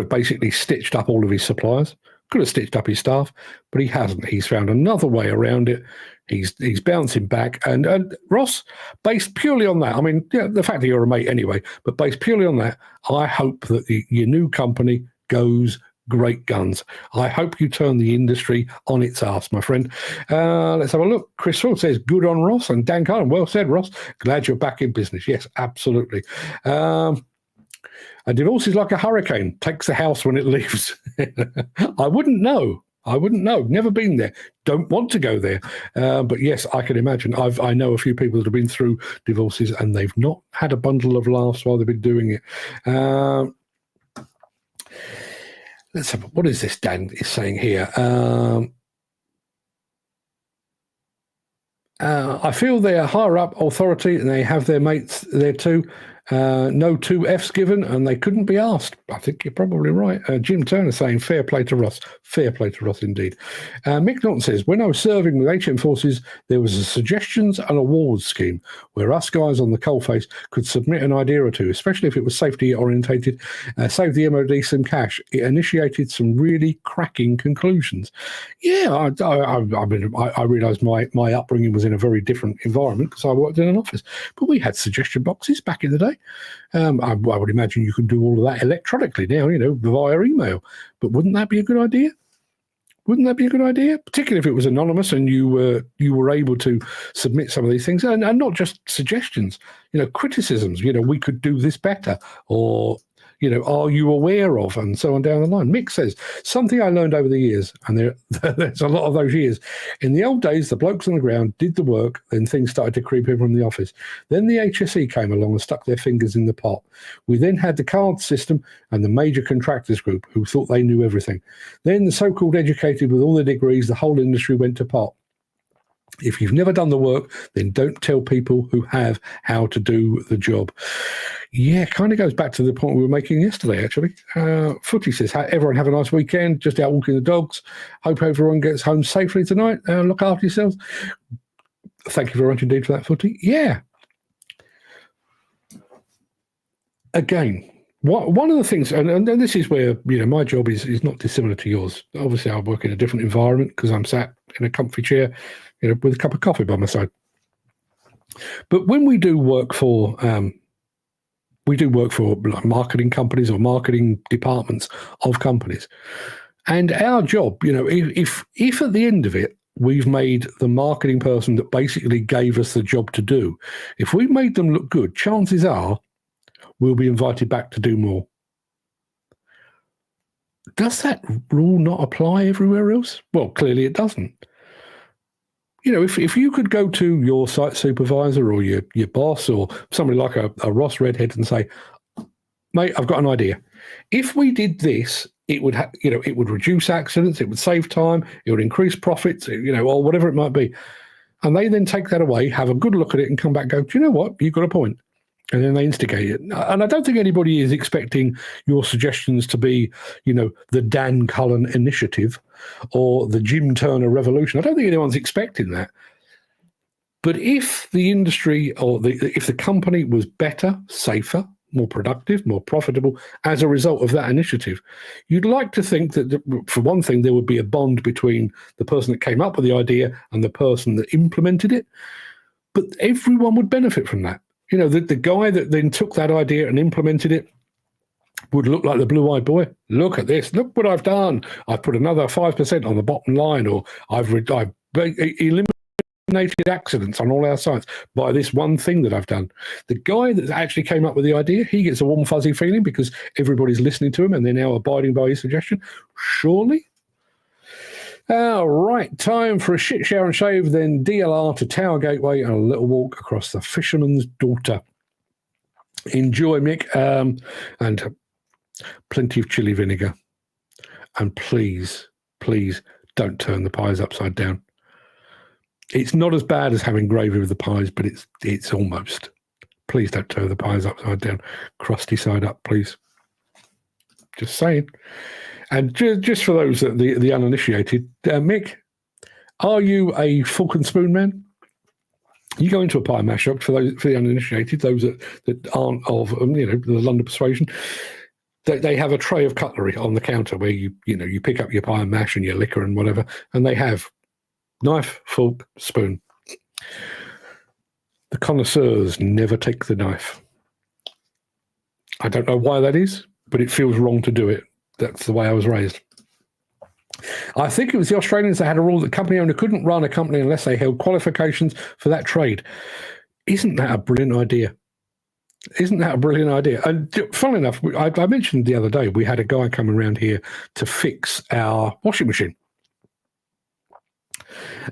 S1: basically stitched up all of his suppliers, could have stitched up his staff, but he hasn't. He's found another way around it. He's bouncing back, and Ross, based purely on that, I mean, yeah, the fact that you're a mate anyway, but based purely on that, I hope that your new company goes great guns. I hope you turn the industry on its arse, my friend. Let's have a look. Chris Ford says, good on Ross, and Dan Cullen, well said, Ross. Glad you're back in business. Yes, absolutely. A divorce is like a hurricane, takes the house when it leaves. I wouldn't know. Never been there. Don't want to go there. But yes, I can imagine. I know a few people that have been through divorces and they've not had a bundle of laughs while they've been doing it. Let's have, what is this Dan is saying here? I feel they are higher up authority and they have their mates there too. No 2 Fs given, and they couldn't be asked. I think you're probably right. Jim Turner saying, fair play to Ross. Fair play to Ross indeed. Mick Norton says, when I was serving with HM Forces, there was a suggestions and awards scheme where us guys on the coalface could submit an idea or two, especially if it was safety orientated, save the MOD some cash. It initiated some really cracking conclusions. Yeah, I realised my upbringing was in a very different environment because I worked in an office, but we had suggestion boxes back in the day. I would imagine you can do all of that electronically now, via email. But wouldn't that be a good idea? Wouldn't that be a good idea? Particularly if it was anonymous and you were able to submit some of these things, and not just suggestions, criticisms. We could do this better, or are you aware of, and so on down the line. Mick says, something I learned over the years, and there's a lot of those years. In the old days, the blokes on the ground did the work, then things started to creep in from the office. Then the HSE came along and stuck their fingers in the pot. We then had the card system and the major contractors group who thought they knew everything. Then the so-called educated with all their degrees, the whole industry went to pot. If you've never done the work, then don't tell people who have how to do the job. Yeah, kind of goes back to the point we were making yesterday, actually. Footy says, everyone have a nice weekend, just out walking the dogs. Hope everyone gets home safely tonight. Look after yourselves. Thank you very much indeed for that, Footy. Yeah. Again, one of the things, and this is where, my job is not dissimilar to yours. Obviously, I work in a different environment because I'm sat in a comfy chair, with a cup of coffee by my side. But when we do work for marketing companies or marketing departments of companies, and our job, if at the end of it we've made the marketing person that basically gave us the job to do, if we made them look good, chances are we'll be invited back to do more. Does that rule not apply everywhere else? Well, clearly it doesn't. If you could go to your site supervisor or your boss or somebody like a Ross Redhead and say, mate, I've got an idea. If we did this, it would it would reduce accidents, it would save time, it would increase profits, or whatever it might be. And they then take that away, have a good look at it and come back and go, do you know what? You've got a point. And then they instigate it. And I don't think anybody is expecting your suggestions to be, the Dan Cullen initiative or the Jim Turner revolution. I don't think anyone's expecting that. But if the industry or if the company was better, safer, more productive, more profitable as a result of that initiative, you'd like to think that, for one thing, there would be a bond between the person that came up with the idea and the person that implemented it. But everyone would benefit from that. The guy that then took that idea and implemented it would look like the blue-eyed boy. Look at this. Look what I've done. I've put another 5% on the bottom line, or I've eliminated accidents on all our sites by this one thing that I've done. The guy that actually came up with the idea, he gets a warm, fuzzy feeling because everybody's listening to him and they're now abiding by his suggestion. Surely? Right, time for a shit shower and shave, then DLR to Tower Gateway and a little walk across the Fisherman's Daughter. Enjoy, Mick, and plenty of chili vinegar. And please, please don't turn the pies upside down. It's not as bad as having gravy with the pies, but it's almost. Please don't turn the pies upside down. Crusty side up, please. Just saying. And just for those that the uninitiated, Mick, are you a fork and spoon man? You go into a pie mash shop, for the uninitiated, those that aren't of the London persuasion. They have a tray of cutlery on the counter where you pick up your pie and mash and your liquor and whatever, and they have knife, fork, spoon. The connoisseurs never take the knife. I don't know why that is, but it feels wrong to do it. That's the way I was raised. I think it was the Australians that had a rule that company owner couldn't run a company unless they held qualifications for that trade. Isn't that a brilliant idea? Isn't that a brilliant idea? And funnily enough, I mentioned the other day, we had a guy coming around here to fix our washing machine.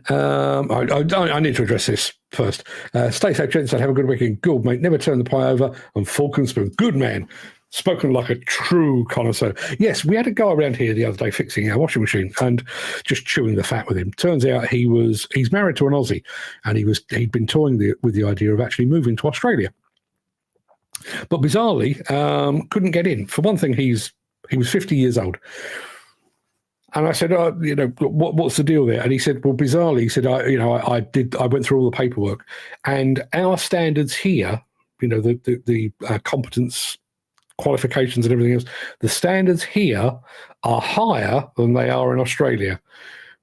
S1: I need to address this first. Stay safe, gents, and have a good weekend. Good, mate. Never turn the pie over, and fork and spoon. Good man. Spoken like a true connoisseur. Yes, we had a guy around here the other day fixing our washing machine and just chewing the fat with him. Turns out he's married to an Aussie, and he'd been toying with the idea of actually moving to Australia. But bizarrely, couldn't get in. For one thing, he was 50 years old. And I said, what's the deal there? And he said, well, bizarrely, he said, I went through all the paperwork, and our standards here, the competence, qualifications and everything else, the standards here are higher than they are in Australia.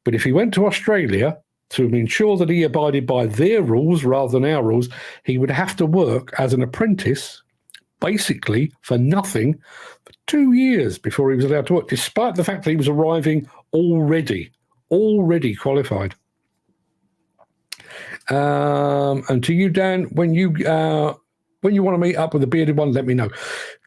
S1: But if he went to Australia to ensure that he abided by their rules rather than our rules, he would have to work as an apprentice, basically for nothing, for 2 years before he was allowed to work, despite the fact that he was arriving already qualified. And to you, Dan, when you want to meet up with the bearded one, let me know.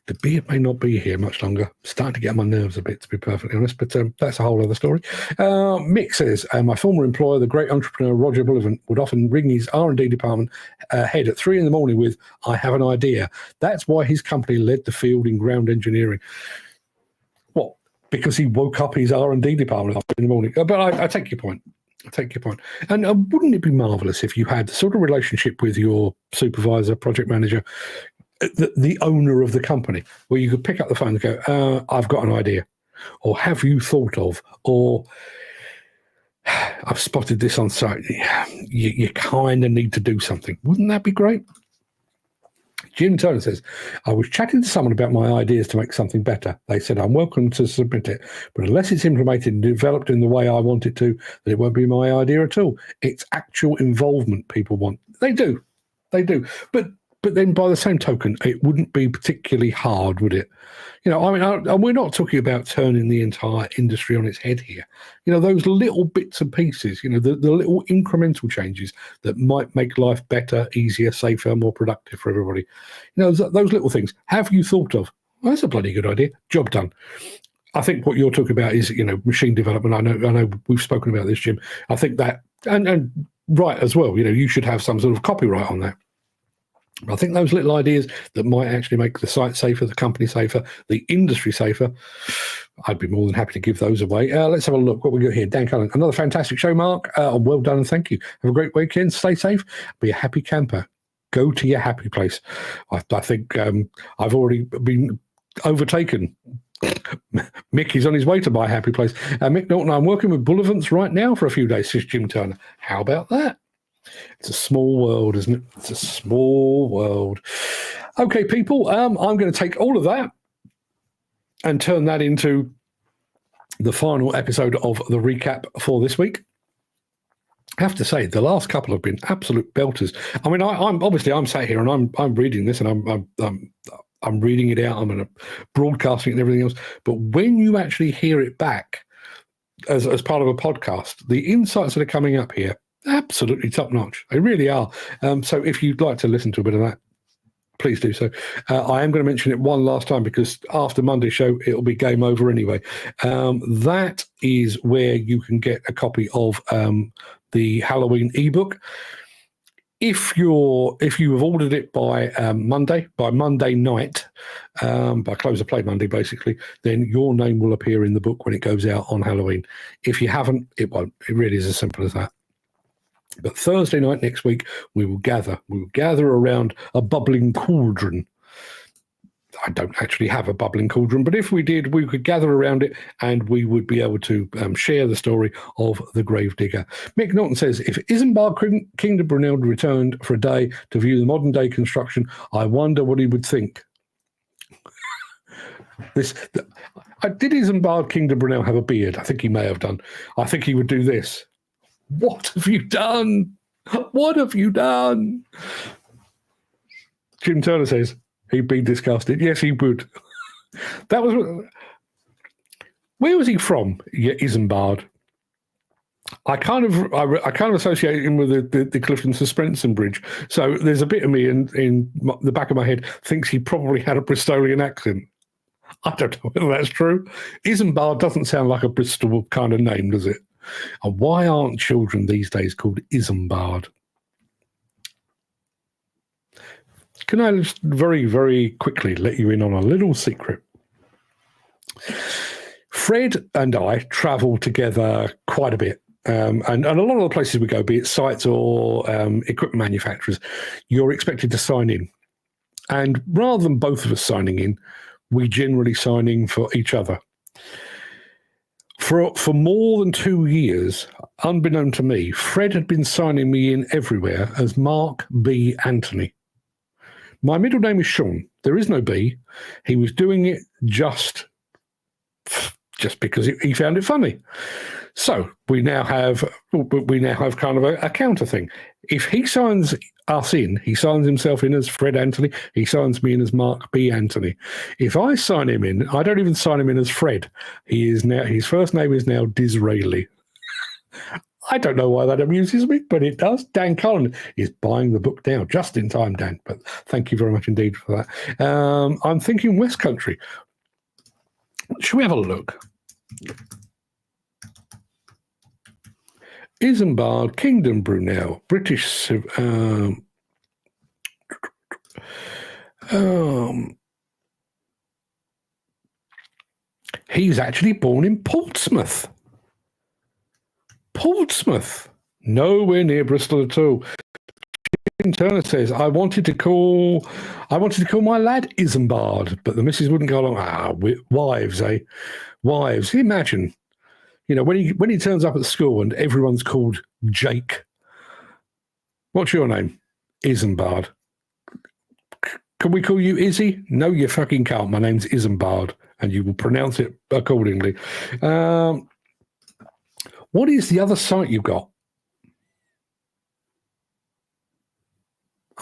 S1: The beard may not be here much longer. It's starting to get on my nerves a bit, to be perfectly honest, but that's a whole other story. Mick says, my former employer, the great entrepreneur Roger Bullivant, would often ring his R&D department head at 3 a.m. with, I have an idea. That's why his company led the field in ground engineering. What? Because he woke up his R&D department in the morning. But I take your point. And wouldn't it be marvellous if you had the sort of relationship with your supervisor, project manager, the owner of the company, where you could pick up the phone and go, I've got an idea, or have you thought of, or I've spotted this on site. You kind of need to do something. Wouldn't that be great? Jim Turner says, I was chatting to someone about my ideas to make something better. They said, I'm welcome to submit it, but unless it's implemented and developed in the way I want it to, then it won't be my idea at all. It's actual involvement people want. They do. But then by the same token, it wouldn't be particularly hard, would it? And we're not talking about turning the entire industry on its head here. Those little bits and pieces, the little incremental changes that might make life better, easier, safer, more productive for everybody. Those little things. Have you thought of? Well, that's a bloody good idea. Job done. I think what you're talking about is, machine development. I know we've spoken about this, Jim. I think that, and right as well, you should have some sort of copyright on that. I think those little ideas that might actually make the site safer, the company safer, the industry safer, I'd be more than happy to give those away. Let's have a look what we got here. Dan Cullen, another fantastic show, Mark. Well done and thank you. Have a great weekend. Stay safe. Be a happy camper. Go to your happy place. I think I've already been overtaken. Mick is on his way to my happy place. Mick Norton, I'm working with Bullivants right now for a few days, says Jim Turner. How about that? It's a small world, isn't it? It's a small world. Okay, people, I'm going to take all of that and turn that into the final episode of the recap for this week. I have to say, the last couple have been absolute belters. I mean, I'm sat here and I'm reading this and I'm reading it out. I'm broadcasting it and everything else. But when you actually hear it back as part of a podcast, the insights that are coming up here, Absolutely top notch. They really are. So if you'd like to listen to a bit of that, please do so. I am going to mention it one last time because after Monday's show, it'll be game over anyway. That is where you can get a copy of the Halloween ebook. If you have ordered it by Monday night, by close of play Monday, basically, then your name will appear in the book when it goes out on Halloween. If you haven't, it won't. It really is as simple as that. But Thursday night next week, we will gather around a bubbling cauldron. I don't actually have a bubbling cauldron, but if we did, we could gather around it and we would be able to share the story of the Gravedigger. Mick Norton says, if Isambard King de Brunel returned for a day to view the modern day construction, I wonder what he would think. Did Isambard King de Brunel have a beard? I think he may have done. I think he would do this. What have you done? What have you done? Jim Turner says he'd be disgusted. Yes, he would. That was. Where was he from? Yeah, Isambard. I kind of associate him with the Clifton Suspension Bridge. So there's a bit of me in the back of my head thinks he probably had a Bristolian accent. I don't know whether that's true. Isambard doesn't sound like a Bristol kind of name, does it? And why aren't children these days called Isambard? Can I just very, very quickly let you in on a little secret? Fred and I travel together quite a bit. And a lot of the places we go, be it sites or equipment manufacturers, you're expected to sign in. And rather than both of us signing in, we generally sign in for each other. For more than 2 years, unbeknown to me, Fred had been signing me in everywhere as Mark B. Anthony. My middle name is Sean. There is no B. He was doing it just because he found it funny. So we now have kind of a counter thing. If he signs us in, he signs himself in as Fred Anthony. He signs me in as Mark B. Anthony. If I sign him in, I don't even sign him in as Fred. His first name is now Disraeli. I don't know why that amuses me, but it does. Dan Cullen is buying the book now, just in time, Dan. But thank you very much indeed for that. I'm thinking West Country. Should we have a look? Isambard, Kingdom Brunel, British. He's actually born in Portsmouth. Portsmouth, nowhere near Bristol at all. Jim Turner says, I wanted to call my lad Isambard, but the missus wouldn't go along. Wives, eh? Wives. Imagine. You know, when he turns up at school and everyone's called Jake. What's your name? Isambard. Can we call you Izzy? No, you fucking can't. My name's Isambard, and you will pronounce it accordingly. What is the other site you've got?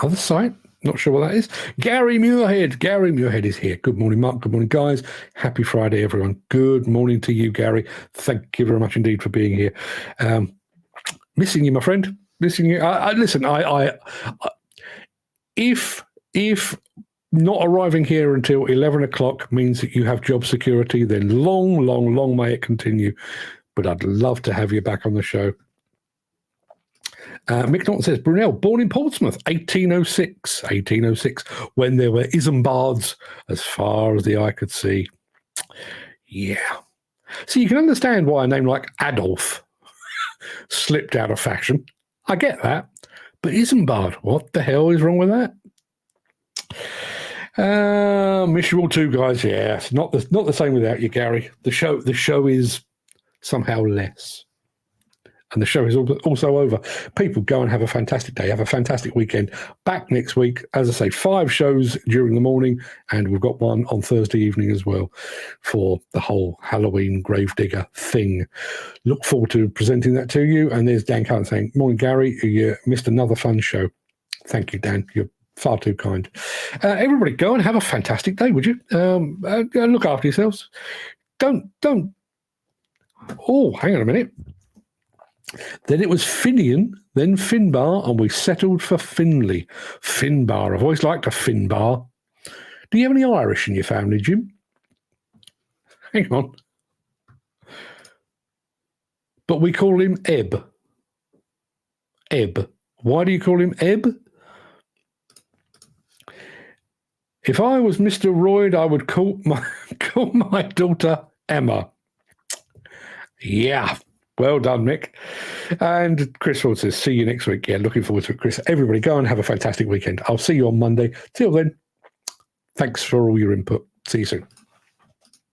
S1: Other site? Not sure what that is. Gary Muirhead. Gary Muirhead is here. Good morning, Mark. Good morning, guys. Happy Friday, everyone. Good morning to you, Gary. Thank you very much indeed for being here. Missing you, my friend. Missing you. Listen, if not arriving here until 11 o'clock means that you have job security, then long may it continue. But I'd love to have you back on the show. Mick Norton says, Brunel, born in Portsmouth, 1806, when there were Isambards as far as the eye could see. Yeah. So you can understand why a name like Adolf slipped out of fashion. I get that. But Isambard, what the hell is wrong with that? Miss you all too, guys. Yeah, it's not the same without you, Gary. The show is somehow less. And the show is also over. People, go and have a fantastic day. Have a fantastic weekend. Back next week. As I say, 5 shows during the morning, and we've got one on Thursday evening as well for the whole Halloween Gravedigger thing. Look forward to presenting that to you. And there's Dan Cullen saying, morning, Gary. You missed another fun show. Thank you, Dan. You're far too kind. Everybody, go and have a fantastic day, would you? Look after yourselves. Don't. Oh, hang on a minute. Then it was Finian then Finbar, and we settled for Finley. Finbar. I've always liked a Finbar. Do you have any Irish in your family, Jim? Hang on. But we call him Ebb. Ebb. Why do you call him Ebb? If I was Mr. Royd, I would call my daughter Emma. Yeah. Well done, Mick. And Chris Ford says, see you next week. Yeah, looking forward to it, Chris. Everybody, go and have a fantastic weekend. I'll see you on Monday. Till then, thanks for all your input. See you soon.